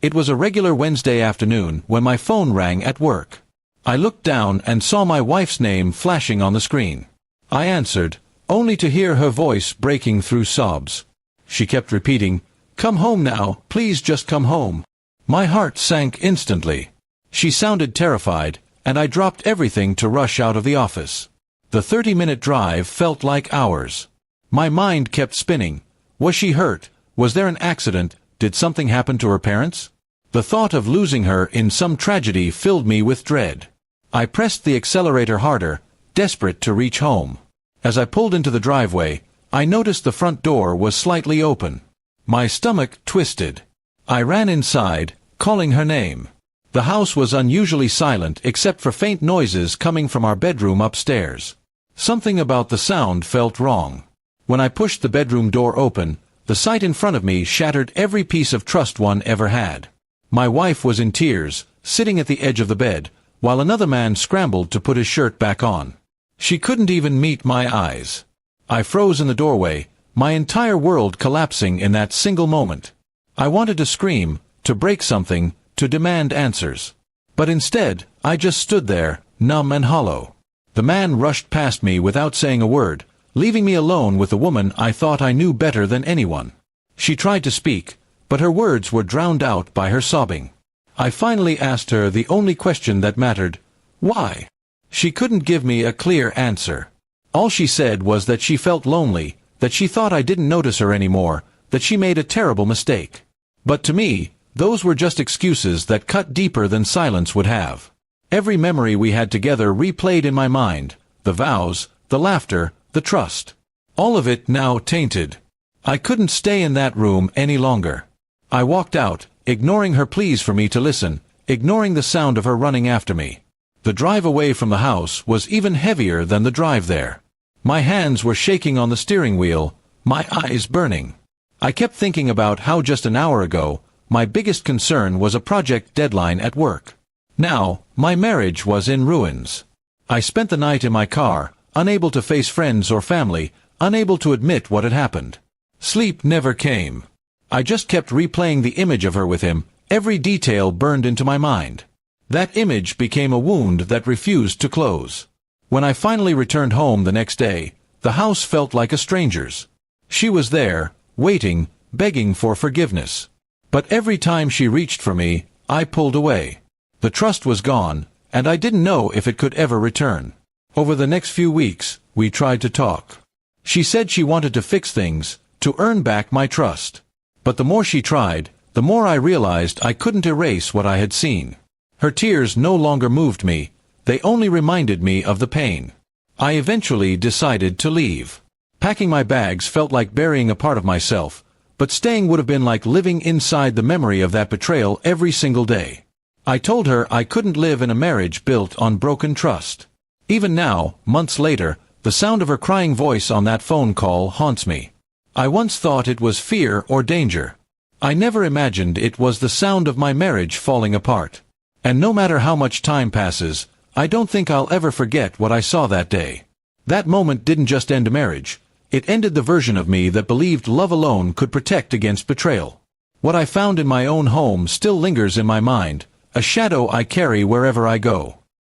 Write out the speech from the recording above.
It was a regular Wednesday afternoon when my phone rang at work. I looked down and saw my wife's name flashing on the screen. I answered, only to hear her voice breaking through sobs. She kept repeating, "Come home now, please just come home." My heart sank instantly. She sounded terrified, and I dropped everything to rush out of the office. The 30-minute drive felt like hours. My mind kept spinning. Was she hurt? Was there an accident? Did something happen to her parents? The thought of losing her in some tragedy filled me with dread. I pressed the accelerator harder, desperate to reach home. As I pulled into the driveway, I noticed the front door was slightly open. My stomach twisted. I ran inside, calling her name. The house was unusually silent except for faint noises coming from our bedroom upstairs. Something about the sound felt wrong. When I pushed the bedroom door open, the sight in front of me shattered every piece of trust one ever had. My wife was in tears, sitting at the edge of the bed, while another man scrambled to put his shirt back on. She couldn't even meet my eyes. I froze in the doorway, my entire world collapsing in that single moment. I wanted to scream, to break something, to demand answers. But instead, I just stood there, numb and hollow. The man rushed past me without saying a word, leaving me alone with the woman I thought I knew better than anyone. She tried to speak, but her words were drowned out by her sobbing. I finally asked her the only question that mattered: why? She couldn't give me a clear answer. All she said was that she felt lonely, that she thought I didn't notice her anymore, that she made a terrible mistake. But to me, those were just excuses that cut deeper than silence would have. Every memory we had together replayed in my mind, the vows, the laughter, the trust. All of it now tainted. I couldn't stay in that room any longer. I walked out, ignoring her pleas for me to listen, ignoring the sound of her running after me. The drive away from the house was even heavier than the drive there. My hands were shaking on the steering wheel, my eyes burning. I kept thinking about how just an hour ago, my biggest concern was a project deadline at work. Now, my marriage was in ruins. I spent the night in my car, unable to face friends or family, unable to admit what had happened. Sleep never came. I just kept replaying the image of her with him, every detail burned into my mind. That image became a wound that refused to close. When I finally returned home the next day, the house felt like a stranger's. She was there, waiting, begging for forgiveness. But every time she reached for me, I pulled away. The trust was gone, and I didn't know if it could ever return. Over the next few weeks, we tried to talk. She said she wanted to fix things, to earn back my trust. But the more she tried, the more I realized I couldn't erase what I had seen. Her tears no longer moved me, they only reminded me of the pain. I eventually decided to leave. Packing my bags felt like burying a part of myself, but staying would have been like living inside the memory of that betrayal every single day. I told her I couldn't live in a marriage built on broken trust. Even now, months later, the sound of her crying voice on that phone call haunts me. I once thought it was fear or danger. I never imagined it was the sound of my marriage falling apart. And no matter how much time passes, I don't think I'll ever forget what I saw that day. That moment didn't just end a marriage. It ended the version of me that believed love alone could protect against betrayal. What I found in my own home still lingers in my mind, a shadow I carry wherever I go.